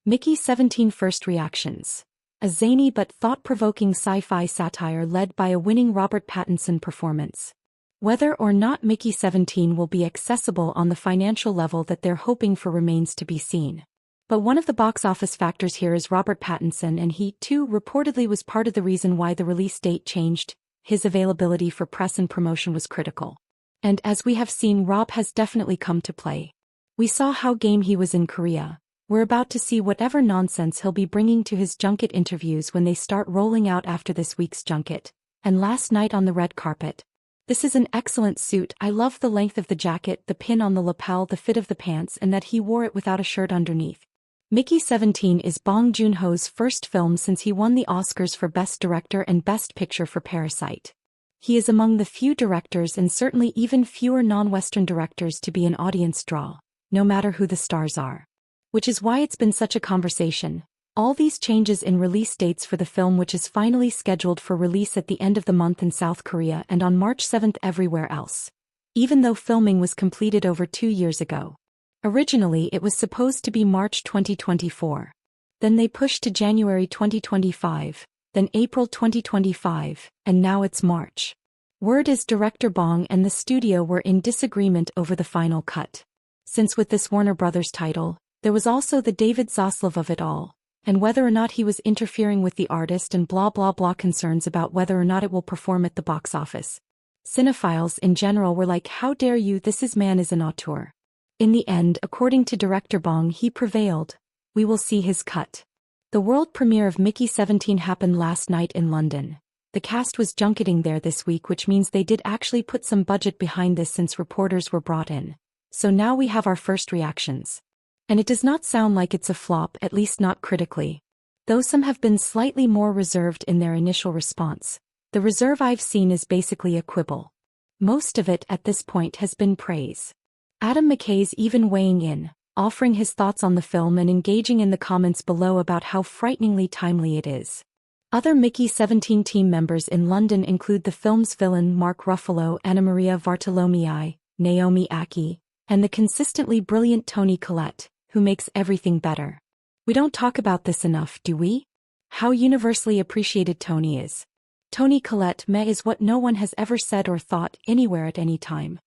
Mickey 17 First Reactions. A zany but thought-provoking sci-fi satire led by a winning Robert Pattinson performance. Whether or not Mickey 17 will be accessible on the financial level that they're hoping for remains to be seen. But one of the box office factors here is Robert Pattinson, and he, too, reportedly was part of the reason why the release date changed. His availability for press and promotion was critical. And as we have seen, Rob has definitely come to play. We saw how game he was in Korea. We're about to see whatever nonsense he'll be bringing to his junket interviews when they start rolling out after this week's junket. And last night on the red carpet. This is an excellent suit. I love the length of the jacket, the pin on the lapel, the fit of the pants, and that he wore it without a shirt underneath. Mickey 17 is Bong Joon-ho's first film since he won the Oscars for Best Director and Best Picture for Parasite. He is among the few directors, and certainly even fewer non-Western directors, to be an audience draw, no matter who the stars are. Which is why it's been such a conversation. All these changes in release dates for the film, which is finally scheduled for release at the end of the month in South Korea and on March 7th everywhere else. Even though filming was completed over 2 years ago. Originally it was supposed to be March 2024. Then they pushed to January 2025, then April 2025, and now it's March. Word is director Bong and the studio were in disagreement over the final cut. Since with this Warner Brothers title, there was also the David Zaslav of it all, and whether or not he was interfering with the artist and blah blah blah, concerns about whether or not it will perform at the box office. Cinephiles in general were like, how dare you, this is man is an auteur. In the end, according to director Bong, he prevailed. We will see his cut. The world premiere of Mickey 17 happened last night in London. The cast was junketing there this week, which means they did actually put some budget behind this since reporters were brought in. So now we have our first reactions. And it does not sound like it's a flop, at least not critically. Though some have been slightly more reserved in their initial response. The reserve I've seen is basically a quibble. Most of it at this point has been praise. Adam McKay's even weighing in, offering his thoughts on the film and engaging in the comments below about how frighteningly timely it is. Other Mickey 17 team members in London include the film's villain Mark Ruffalo, Anna Maria Bartolomei, Naomi Ackie, and the consistently brilliant Toni Collette, who makes everything better. We don't talk about this enough, do we? How universally appreciated Toni is. Toni Collette is what no one has ever said or thought anywhere at any time.